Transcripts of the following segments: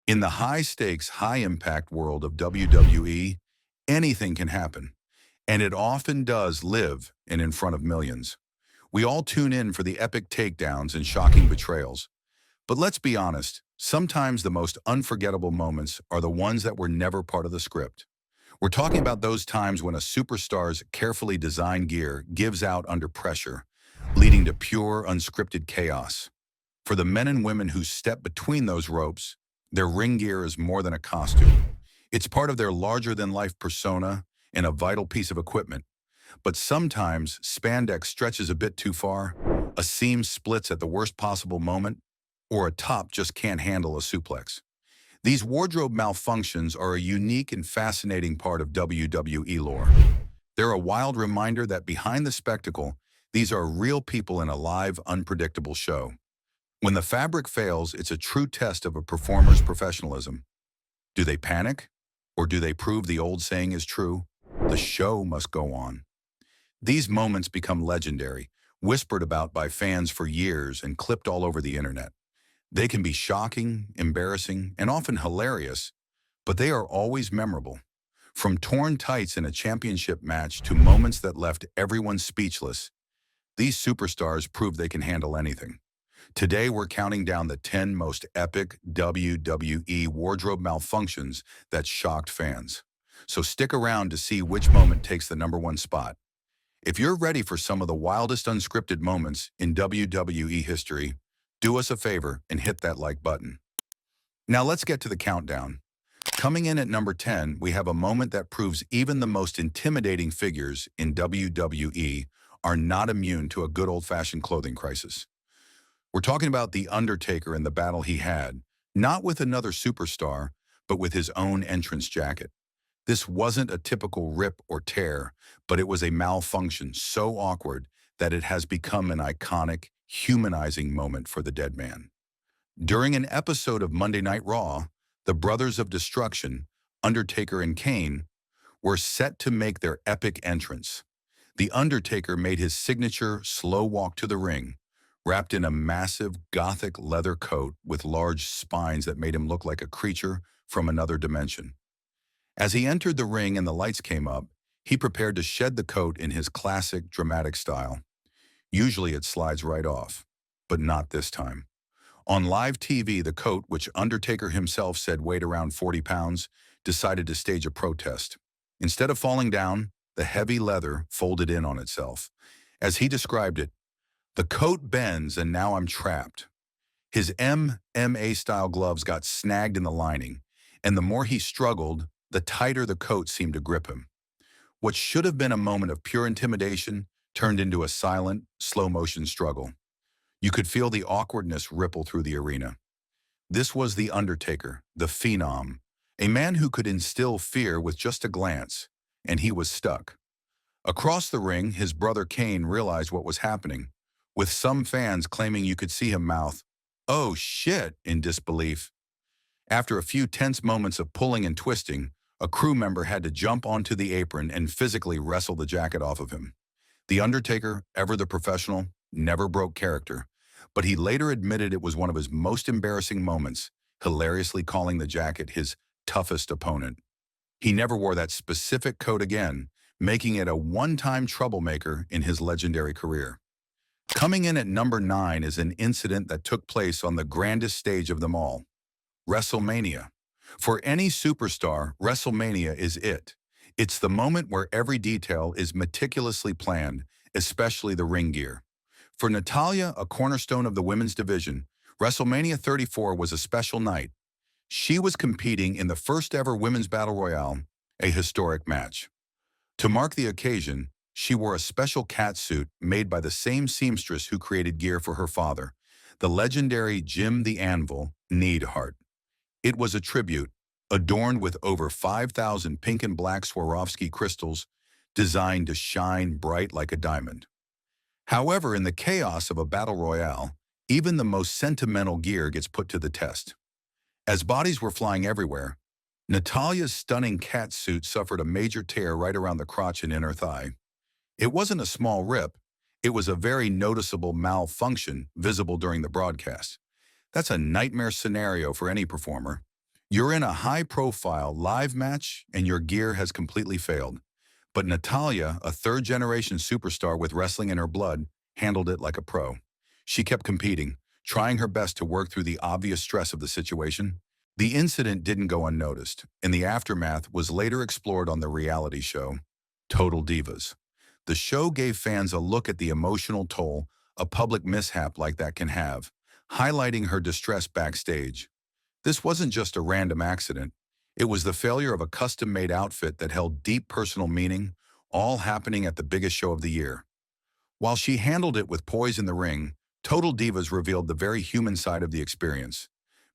In the high-stakes, high-impact world of WWE, anything can happen, and it often does live and in front of millions. We all tune in for the epic takedowns and shocking betrayals. But let's be honest, sometimes the most unforgettable moments are the ones that were never part of the script. We're talking about those times when a superstar's carefully designed gear gives out under pressure, leading to pure, unscripted chaos. For the men and women who step between those ropes, their ring gear is more than a costume. It's part of their larger-than-life persona and a vital piece of equipment. But sometimes spandex stretches a bit too far, a seam splits at the worst possible moment, or a top just can't handle a suplex. These wardrobe malfunctions are a unique and fascinating part of WWE lore. They're a wild reminder that behind the spectacle, these are real people in a live, unpredictable show. When the fabric fails, it's a true test of a performer's professionalism. Do they panic? Or do they prove the old saying is true? The show must go on. These moments become legendary, whispered about by fans for years and clipped all over the internet. They can be shocking, embarrassing, and often hilarious, but they are always memorable. From torn tights in a championship match to moments that left everyone speechless, these superstars prove they can handle anything. Today, we're counting down the 10 most epic WWE wardrobe malfunctions that shocked fans. So stick around to see which moment takes the #1 spot. If you're ready for some of the wildest unscripted moments in WWE history, do us a favor and hit that like button. Now let's get to the countdown. Coming in at number 10, we have a moment that proves even the most intimidating figures in WWE are not immune to a good old-fashioned clothing crisis. We're talking about The Undertaker and the battle he had, not with another superstar, but with his own entrance jacket. This wasn't a typical rip or tear, but it was a malfunction so awkward that it has become an iconic, humanizing moment for the dead man. During an episode of Monday Night Raw, the Brothers of Destruction, Undertaker and Kane, were set to make their epic entrance. The Undertaker made his signature slow walk to the ring, wrapped in a massive gothic leather coat with large spines that made him look like a creature from another dimension. As he entered the ring and the lights came up, he prepared to shed the coat in his classic dramatic style. Usually it slides right off, but not this time. On live TV, the coat, which Undertaker himself said weighed around 40 pounds, decided to stage a protest. Instead of falling down, the heavy leather folded in on itself. As he described it, "The coat bends and now I'm trapped." His MMA-style gloves got snagged in the lining, and the more he struggled, the tighter the coat seemed to grip him. What should have been a moment of pure intimidation turned into a silent, slow-motion struggle. You could feel the awkwardness ripple through the arena. This was The Undertaker, the Phenom, a man who could instill fear with just a glance, and he was stuck. Across the ring, his brother Kane realized what was happening, with some fans claiming you could see him mouth, "Oh shit," in disbelief. After a few tense moments of pulling and twisting, a crew member had to jump onto the apron and physically wrestle the jacket off of him. The Undertaker, ever the professional, never broke character, but he later admitted it was one of his most embarrassing moments, hilariously calling the jacket his toughest opponent. He never wore that specific coat again, making it a one-time troublemaker in his legendary career. Coming in at number 9 is an incident that took place on the grandest stage of them all, WrestleMania. For any superstar, WrestleMania is it. It's the moment where every detail is meticulously planned, especially the ring gear. For Natalya, a cornerstone of the women's division, WrestleMania 34 was a special night. She was competing in the first ever Women's Battle Royale, a historic match. To mark the occasion, she wore a special catsuit made by the same seamstress who created gear for her father, the legendary Jim the Anvil Neidhart. It was a tribute, adorned with over 5,000 pink and black Swarovski crystals, designed to shine bright like a diamond. However, in the chaos of a battle royale, even the most sentimental gear gets put to the test. As bodies were flying everywhere, Natalya's stunning catsuit suffered a major tear right around the crotch and inner thigh. It wasn't a small rip, it was a very noticeable malfunction visible during the broadcast. That's a nightmare scenario for any performer. You're in a high-profile live match and your gear has completely failed. But Natalya, a third-generation superstar with wrestling in her blood, handled it like a pro. She kept competing, trying her best to work through the obvious stress of the situation. The incident didn't go unnoticed, and the aftermath was later explored on the reality show, Total Divas. The show gave fans a look at the emotional toll a public mishap like that can have, highlighting her distress backstage. This wasn't just a random accident. It was the failure of a custom-made outfit that held deep personal meaning, all happening at the biggest show of the year. While she handled it with poise in the ring, Total Divas revealed the very human side of the experience,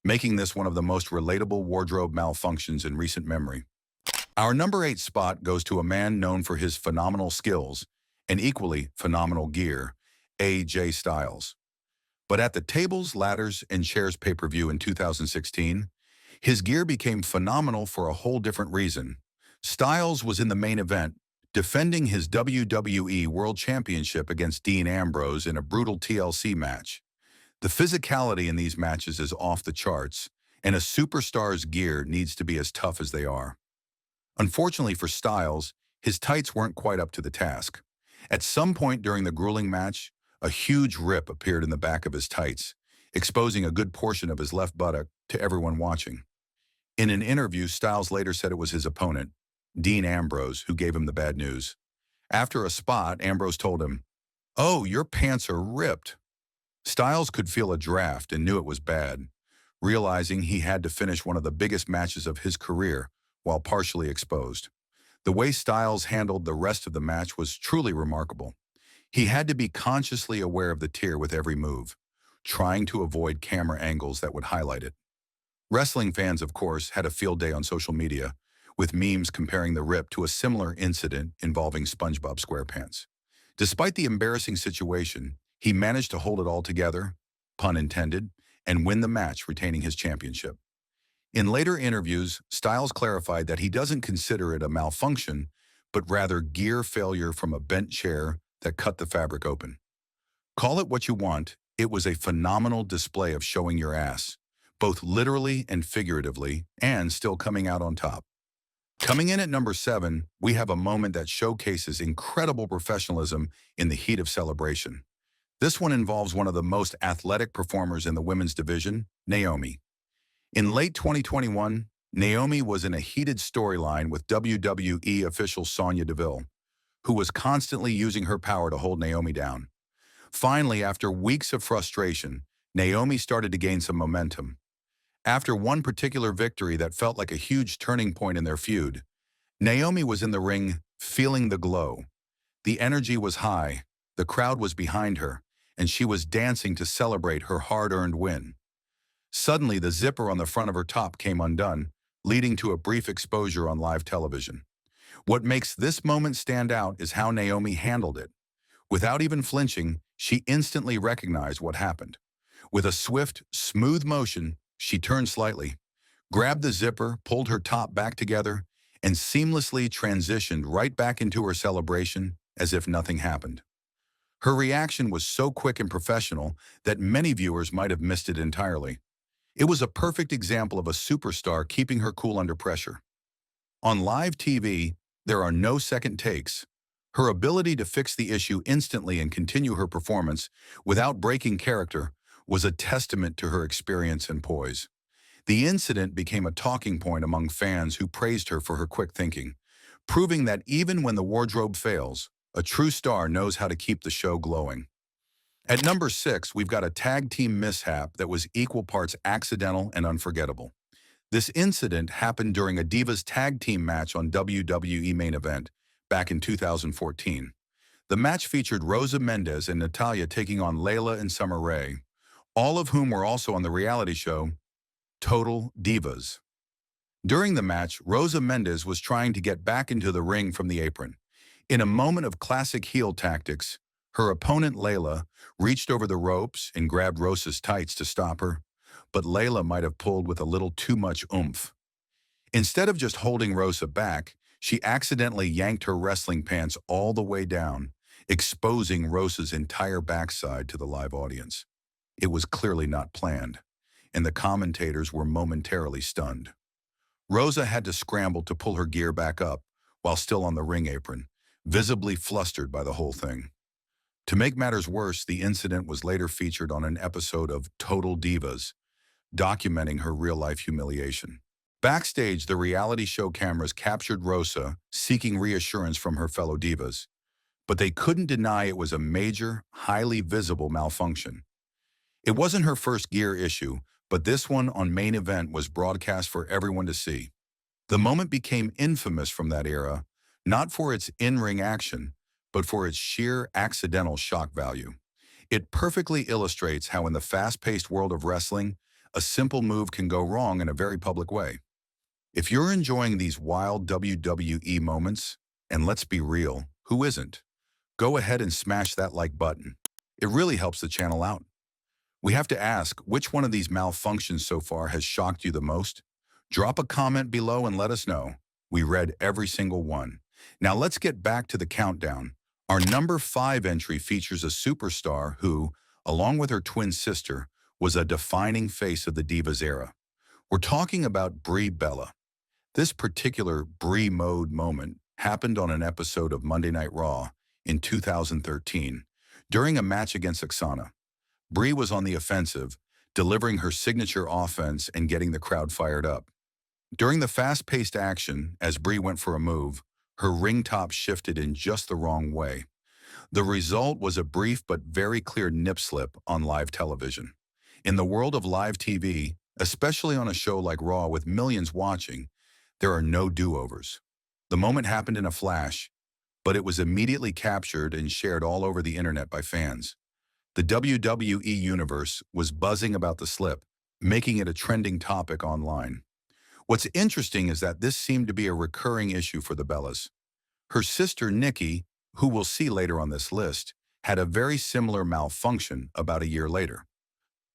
making this one of the most relatable wardrobe malfunctions in recent memory. Our number 8 spot goes to a man known for his phenomenal skills and equally phenomenal gear, AJ Styles. But at the Tables, Ladders, and Chairs pay-per-view in 2016, his gear became phenomenal for a whole different reason. Styles was in the main event, defending his WWE World Championship against Dean Ambrose in a brutal TLC match. The physicality in these matches is off the charts, and a superstar's gear needs to be as tough as they are. Unfortunately for Styles, his tights weren't quite up to the task. At some point during the grueling match, a huge rip appeared in the back of his tights, exposing a good portion of his left buttock to everyone watching. In an interview, Styles later said it was his opponent, Dean Ambrose, who gave him the bad news. After a spot, Ambrose told him, "Oh, your pants are ripped." Styles could feel a draft and knew it was bad, realizing he had to finish one of the biggest matches of his career while partially exposed. The way Styles handled the rest of the match was truly remarkable. He had to be consciously aware of the tear with every move, trying to avoid camera angles that would highlight it. Wrestling fans, of course, had a field day on social media, with memes comparing the rip to a similar incident involving SpongeBob SquarePants. Despite the embarrassing situation, he managed to hold it all together, pun intended, and win the match, retaining his championship. In later interviews, Styles clarified that he doesn't consider it a malfunction, but rather gear failure from a bent chair that cut the fabric open. Call it what you want, it was a phenomenal display of showing your ass, both literally and figuratively, and still coming out on top. Coming in at number 7, we have a moment that showcases incredible professionalism in the heat of celebration. This one involves one of the most athletic performers in the women's division, Naomi. In late 2021, Naomi was in a heated storyline with WWE official Sonya Deville, who was constantly using her power to hold Naomi down. Finally, after weeks of frustration, Naomi started to gain some momentum. After one particular victory that felt like a huge turning point in their feud, Naomi was in the ring feeling the glow. The energy was high, the crowd was behind her, and she was dancing to celebrate her hard-earned win. Suddenly, the zipper on the front of her top came undone, leading to a brief exposure on live television. What makes this moment stand out is how Naomi handled it. Without even flinching, she instantly recognized what happened. With a swift, smooth motion, she turned slightly, grabbed the zipper, pulled her top back together, and seamlessly transitioned right back into her celebration as if nothing happened. Her reaction was so quick and professional that many viewers might have missed it entirely. It was a perfect example of a superstar keeping her cool under pressure. On live TV, there are no second takes. Her ability to fix the issue instantly and continue her performance without breaking character was a testament to her experience and poise. The incident became a talking point among fans who praised her for her quick thinking, proving that even when the wardrobe fails, a true star knows how to keep the show glowing. At number 6, we've got a tag team mishap that was equal parts accidental and unforgettable. This incident happened during a Divas tag team match on WWE Main Event back in 2014. The match featured Rosa Mendes and Natalya taking on Layla and Summer Rae, all of whom were also on the reality show Total Divas. During the match, Rosa Mendes was trying to get back into the ring from the apron. In a moment of classic heel tactics, her opponent Layla reached over the ropes and grabbed Rosa's tights to stop her, but Layla might have pulled with a little too much oomph. Instead of just holding Rosa back, she accidentally yanked her wrestling pants all the way down, exposing Rosa's entire backside to the live audience. It was clearly not planned, and the commentators were momentarily stunned. Rosa had to scramble to pull her gear back up while still on the ring apron, visibly flustered by the whole thing. To make matters worse, the incident was later featured on an episode of Total Divas, documenting her real-life humiliation. Backstage, the reality show cameras captured Rosa seeking reassurance from her fellow divas, but they couldn't deny it was a major, highly visible malfunction. It wasn't her first gear issue, but this one on Main Event was broadcast for everyone to see. The moment became infamous from that era, not for its in-ring action, but for its sheer accidental shock value. It perfectly illustrates how in the fast-paced world of wrestling, a simple move can go wrong in a very public way. If you're enjoying these wild WWE moments, and let's be real, who isn't? Go ahead and smash that like button. It really helps the channel out. We have to ask, which one of these malfunctions so far has shocked you the most? Drop a comment below and let us know. We read every single one. Now let's get back to the countdown. Our number 5 entry features a superstar who, along with her twin sister, was a defining face of the Divas era. We're talking about Brie Bella. This particular Brie mode moment happened on an episode of Monday Night Raw in 2013 during a match against Oksana. Brie was on the offensive, delivering her signature offense and getting the crowd fired up. During the fast-paced action, as Brie went for a move, her ring top shifted in just the wrong way. The result was a brief but very clear nip slip on live television. In the world of live TV, especially on a show like Raw with millions watching, there are no do-overs. The moment happened in a flash, but it was immediately captured and shared all over the internet by fans. The WWE Universe was buzzing about the slip, making it a trending topic online. What's interesting is that this seemed to be a recurring issue for the Bellas. Her sister Nikki, who we'll see later on this list, had a very similar malfunction about a year later.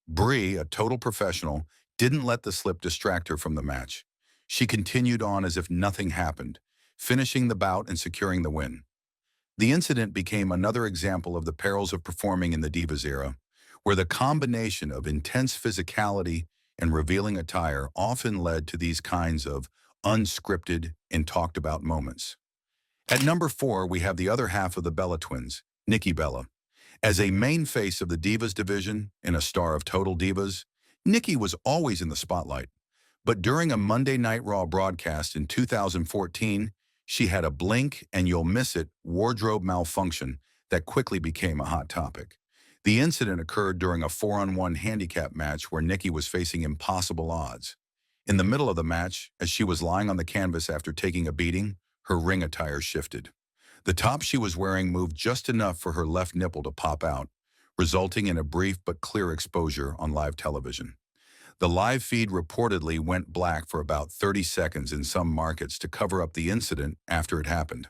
Brie, a total professional, didn't let the slip distract her from the match. She continued on as if nothing happened, finishing the bout and securing the win. The incident became another example of the perils of performing in the Divas era, where the combination of intense physicality and revealing attire often led to these kinds of unscripted and talked about moments. At number 4, we have the other half of the Bella twins, Nikki Bella. As a main face of the Divas division and a star of Total Divas, Nikki was always in the spotlight. But during a Monday Night Raw broadcast in 2014, she had a blink and you'll miss it wardrobe malfunction that quickly became a hot topic. The incident occurred during a 4-on-1 handicap match where Nikki was facing impossible odds. In the middle of the match, as she was lying on the canvas after taking a beating, her ring attire shifted. The top she was wearing moved just enough for her left nipple to pop out, resulting in a brief but clear exposure on live television. The live feed reportedly went black for about 30 seconds in some markets to cover up the incident after it happened.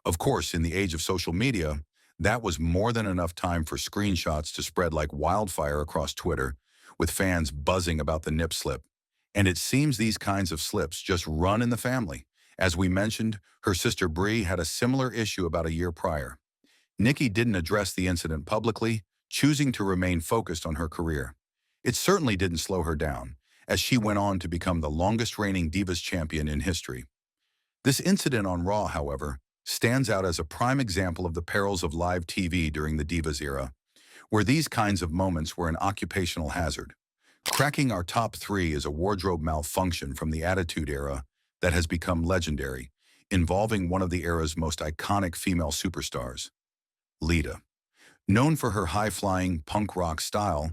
Of course, in the age of social media, that was more than enough time for screenshots to spread like wildfire across Twitter, with fans buzzing about the nip slip. And it seems these kinds of slips just run in the family. As we mentioned, her sister Brie had a similar issue about a year prior. Nikki didn't address the incident publicly, choosing to remain focused on her career. It certainly didn't slow her down, as she went on to become the longest reigning Divas champion in history. This incident on Raw, however, stands out as a prime example of the perils of live TV during the Divas era, where these kinds of moments were an occupational hazard. Cracking our top 3 is a wardrobe malfunction from the Attitude Era that has become legendary, involving one of the era's most iconic female superstars, Lita. Known for her high-flying punk rock style,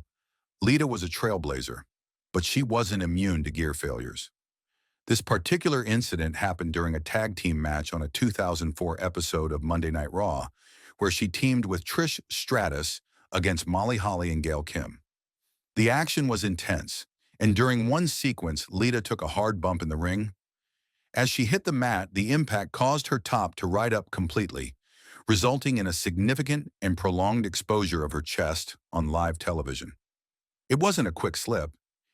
Lita was a trailblazer, but she wasn't immune to gear failures. This particular incident happened during a tag team match on a 2004 episode of Monday Night Raw, where she teamed with Trish Stratus against Molly Holly and Gail Kim. The action was intense, and during one sequence, Lita took a hard bump in the ring. As she hit the mat, the impact caused her top to ride up completely, resulting in a significant and prolonged exposure of her chest on live television. It wasn't a quick slip.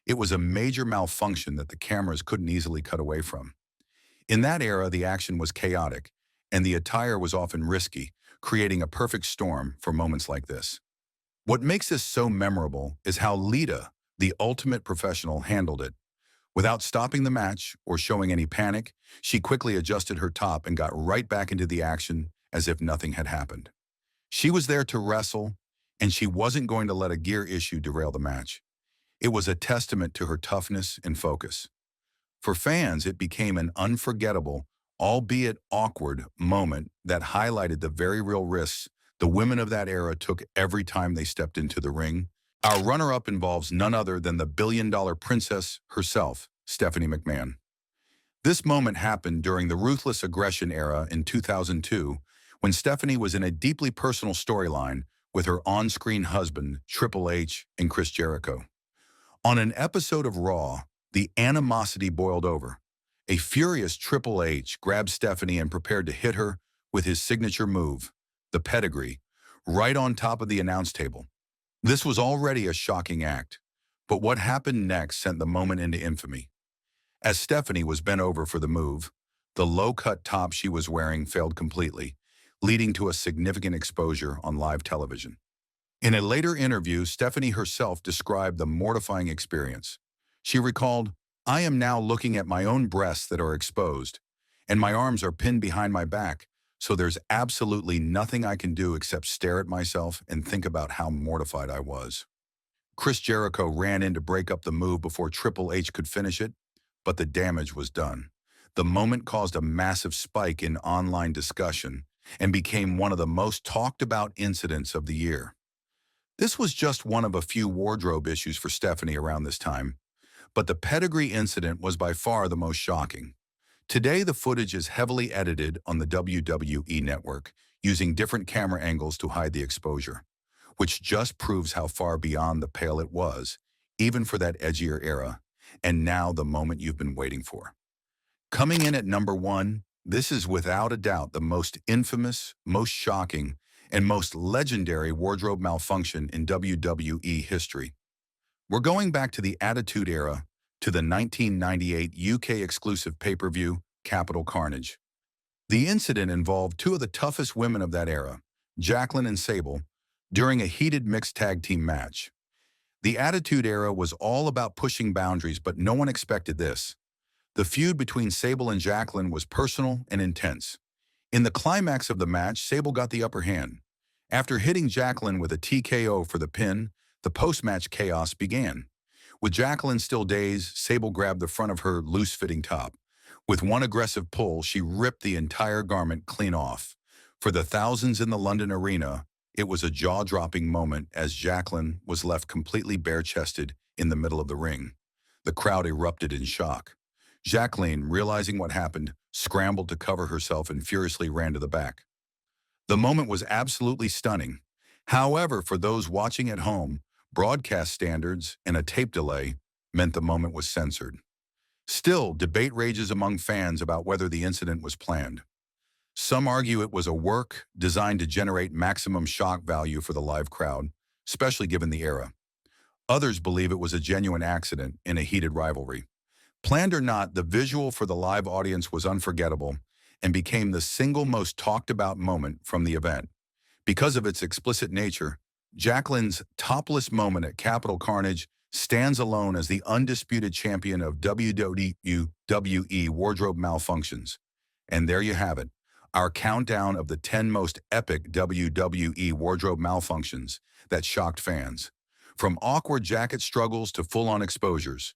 It was a major malfunction that the cameras couldn't easily cut away from. In that era, the action was chaotic, and the attire was often risky, creating a perfect storm for moments like this. What makes this so memorable is how Lita, the ultimate professional, handled it. Without stopping the match or showing any panic, she quickly adjusted her top and got right back into the action as if nothing had happened. She was there to wrestle, and she wasn't going to let a gear issue derail the match. It was a testament to her toughness and focus. For fans, it became an unforgettable, albeit awkward, moment that highlighted the very real risks the women of that era took every time they stepped into the ring. Our runner-up involves none other than the billion-dollar princess herself, Stephanie McMahon. This moment happened during the Ruthless Aggression era in 2002, when Stephanie was in a deeply personal storyline with her on-screen husband, Triple H, and Chris Jericho. On an episode of Raw, the animosity boiled over. A furious Triple H grabbed Stephanie and prepared to hit her with his signature move, the pedigree, right on top of the announce table. This was already a shocking act, but what happened next sent the moment into infamy. As Stephanie was bent over for the move, the low-cut top she was wearing failed completely, leading to a significant exposure on live television. In a later interview, Stephanie herself described the mortifying experience. She recalled, "I am now looking at my own breasts that are exposed, and my arms are pinned behind my back, so there's absolutely nothing I can do except stare at myself and think about how mortified I was." Chris Jericho ran in to break up the move before Triple H could finish it, but the damage was done. The moment caused a massive spike in online discussion and became one of the most talked about incidents of the year. This was just one of a few wardrobe issues for Stephanie around this time, but the pedigree incident was by far the most shocking. Today, the footage is heavily edited on the WWE network, using different camera angles to hide the exposure, which just proves how far beyond the pale it was, even for that edgier era, and now the moment you've been waiting for. Coming in at number 1, this is without a doubt the most infamous, most shocking, and most legendary wardrobe malfunction in WWE history. We're going back to the Attitude Era, to the 1998 UK exclusive pay-per-view, Capital Carnage. The incident involved two of the toughest women of that era, Jacqueline and Sable, during a heated mixed tag team match. The Attitude Era was all about pushing boundaries, but no one expected this. The feud between Sable and Jacqueline was personal and intense. In the climax of the match, Sable got the upper hand. After hitting Jacqueline with a TKO for the pin, the post-match chaos began. With Jacqueline still dazed, Sable grabbed the front of her loose-fitting top. With one aggressive pull, she ripped the entire garment clean off. For the thousands in the London arena, it was a jaw-dropping moment as Jacqueline was left completely bare-chested in the middle of the ring. The crowd erupted in shock. Jacqueline, realizing what happened, scrambled to cover herself and furiously ran to the back. The moment was absolutely stunning. However, for those watching at home, broadcast standards and a tape delay meant the moment was censored. Still, debate rages among fans about whether the incident was planned. Some argue it was a work designed to generate maximum shock value for the live crowd, especially given the era. Others believe it was a genuine accident in a heated rivalry. Planned or not, the visual for the live audience was unforgettable and became the single most talked about moment from the event. Because of its explicit nature, Jacqueline's topless moment at Capital Carnage stands alone as the undisputed champion of WWE wardrobe malfunctions. And there you have it, our countdown of the 10 most epic WWE wardrobe malfunctions that shocked fans. From awkward jacket struggles to full-on exposures,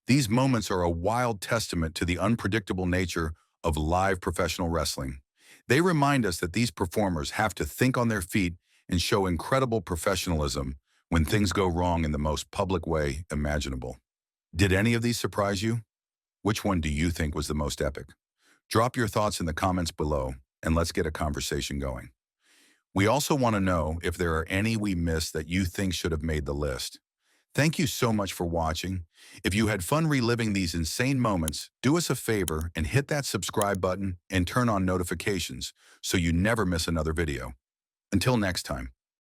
these moments are a wild testament to the unpredictable nature of live professional wrestling. They remind us that these performers have to think on their feet and show incredible professionalism when things go wrong in the most public way imaginable. Did any of these surprise you? Which one do you think was the most epic? Drop your thoughts in the comments below, and let's get a conversation going. We also want to know if there are any we missed that you think should have made the list. Thank you so much for watching. If you had fun reliving these insane moments, do us a favor and hit that subscribe button and turn on notifications so you never miss another video. Until next time.